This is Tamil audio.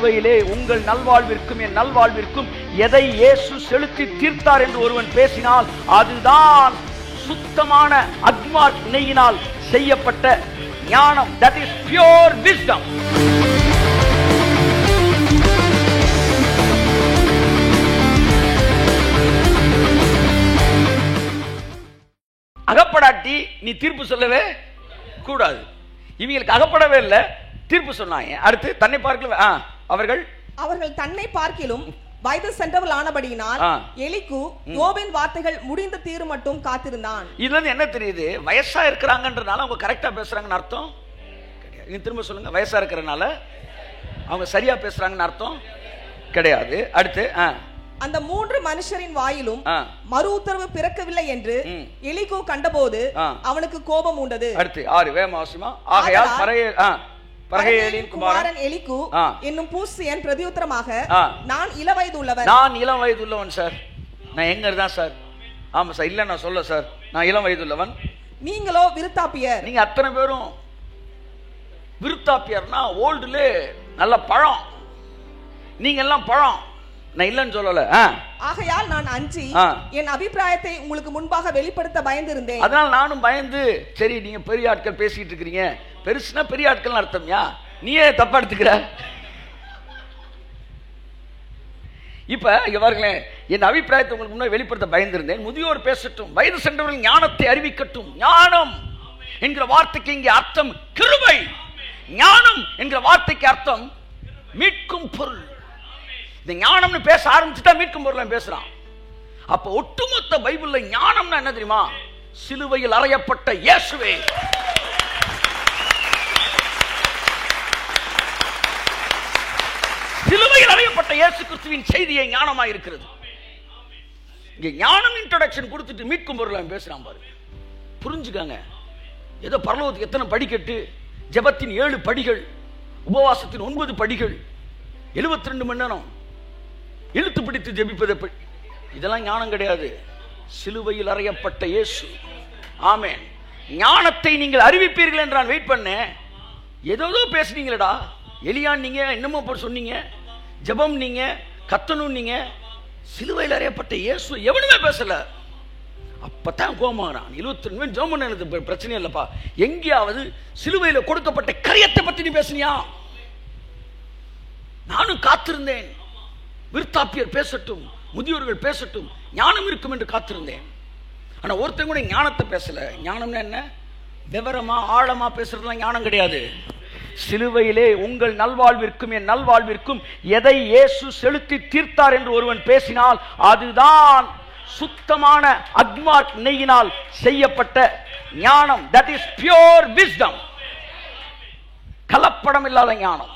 சிலுவையிலே உங்கள் நல்வாழ்விற்கும் என் நல்வாழ்விற்கும் எதை இயேசு செலுத்தி தீர்த்தார் என்று ஒருவன் பேசினால் அதுதான் சுத்தமான அக்மார்க் நெய்யினால் செய்யப்பட்ட ஞானம். That is pure wisdom. அகப்படாட்டி நீ தீர்ப்பு சொல்லவே கூடாது. இவங்களுக்கு அகப்படவே இல்லை, தீர்ப்பு சொன்னாங்க. அடுத்து தன்னை பார்க்கல அவர்கள் தன்னை பார்க்கிலும் வயது சென்றவள் ஆனபடியினால் எலிக்கு யோபின் வார்த்தைகள் முடிந்த தீரு மட்டும் காத்திருந்தான். இதுல இருந்து என்ன தெரியுது? வயசா இருக்கிறாங்கன்றனால அவங்க கரெக்டா பேசுறாங்கன்னு அர்த்தம் கிடையாது. திரும்ப சொல்லுங்க, வயசா இருக்கிறனால அவங்க சரியா பேசுறாங்கன்னு அர்த்தம் கிடையாது. அடுத்து அந்த 3 மனுஷரின் வாயிலும் மறு உத்தரவு பிறக்கவில்லை என்று எலிகு கண்டபோது அவனுக்கு கோபம் உண்டது. அடுத்து 6 வேமாசிமா ஆகையால் பரகேலின் குமாரன் எலிகு என்னும் பூசியன் பிரதியுத்தரமாக நான் இளவயது உள்ளவன் சார். நான் எங்க இருந்தா சார்? ஆமா சார். இல்ல நான் சொல்ல சார், நான் இளம் வயது உள்ளவன். நீங்களோ விருத்தாப்பியர். நீங்க அத்தனை பேரும் விருத்தாப்பியர்னா ஓல்டுல நல்ல பழம், நீங்க எல்லாம் பழம். நான் இல்லன்னு சொல்லல. ஆகையால் நான் அஞ்சி என் அபிப்பிராயத்தை உங்களுக்கு முன்பாக வெளிப்படுத்த பயந்திருந்தேன். அதனால நானும் பயந்து, சரி நீங்க பெரிய ஆட்கள் பேசிட்டு இருக்கீங்க, பெருசுனா பெரிய ஆட்கள் அர்த்தம்யா, நீயே தப்பா எடுத்துக்கிற. இப்ப இவர்களே என் அபிப்பிராயத்தை உங்களுக்கு முன்னாடி வெளிப்படுத்த பயந்திருந்தேன். முதியோர் பேசட்டும், வயது சென்றவர்கள் ஞானத்தை அறிவிக்கட்டும். ஞானம் என்கிற வார்த்தைக்கு இங்கே அர்த்தம் கிருபை. ஞானம் என்கிற வார்த்தைக்கு அர்த்தம் மீட்கும் பொருள். இந்த ஞானம்னு பேச ஆரம்பிச்சுட்டா மீட்கும் பொருள் பேசுறான். அப்ப ஒட்டுமொத்த பைபிள்ல ஞானம்னா என்ன தெரியுமா? சிலுவையில் அறையப்பட்ட இயேசுவே. சிலுவையில் அறையப்பட்ட இயேசு கிறிஸ்துவின் செய்தியை ஞானமாய் இருக்கிறது. இங்க ஞானம் இன்ட்ரோடக்ஷன் கொடுத்துட்டு மீட்கும் பொருள் பேசுறான் பாரு. புரிஞ்சுக்காங்க. ஏதோ பரலோகத்துக்கு எத்தனை படிக்கட்டு, ஜெபத்தின் 7 படிகள், உபவாசத்தின் 9 படிகள், 72 மணி நேரம் இழுத்து பிடித்து ஜெபிப்பது, இதெல்லாம் ஞானம் கிடையாது. சிலுவையில் அறையப்பட்ட இயேசு. ஆமென். ஞானத்தை நீங்கள் அறிவிப்பீர்கள் என்று நான் வெயிட் பண்ணேன். ஏதோ பேசுனீங்களடா. எலியான் நீங்க, என்னமோ போய் சொன்னீங்க, ஜெபம் நீங்க, கத்தனும் நீங்க. சிலுவையில் அறையப்பட்ட இயேசு எவனுமே பேசல. அப்பதான் கோமாறான். 72 ஜெபம் பண்ணது பிரச்சனை இல்லப்பா. எங்கேயாவது சிலுவையில் கொடுக்கப்பட்ட கரியத்தை பத்தி நீ பேசுனியா? நானும் காத்திருந்தேன், விருத்தாப்பியர் பேசட்டும், முதியோர்கள் பேசட்டும், ஞானம் இருக்கும் என்று காத்திருந்தேன். ஆனா ஒருத்தன் கூட ஞானத்தை பேசல. ஞானம்னா என்ன? விவரமா ஆழமா பேசுறதுலாம் ஞானம் கிடையாது. சிலுவையிலே உங்கள் நல்வாழ்விற்கும் என் நல்வாழ்விற்கும் எதை இயேசு செலுத்தி தீர்த்தார் என்று ஒருவன் பேசினால் அதுதான் சுத்தமான அக்மார்க் நெய்யினால் செய்யப்பட்ட ஞானம். That is pure wisdom. கலப்படம் இல்லாத ஞானம்.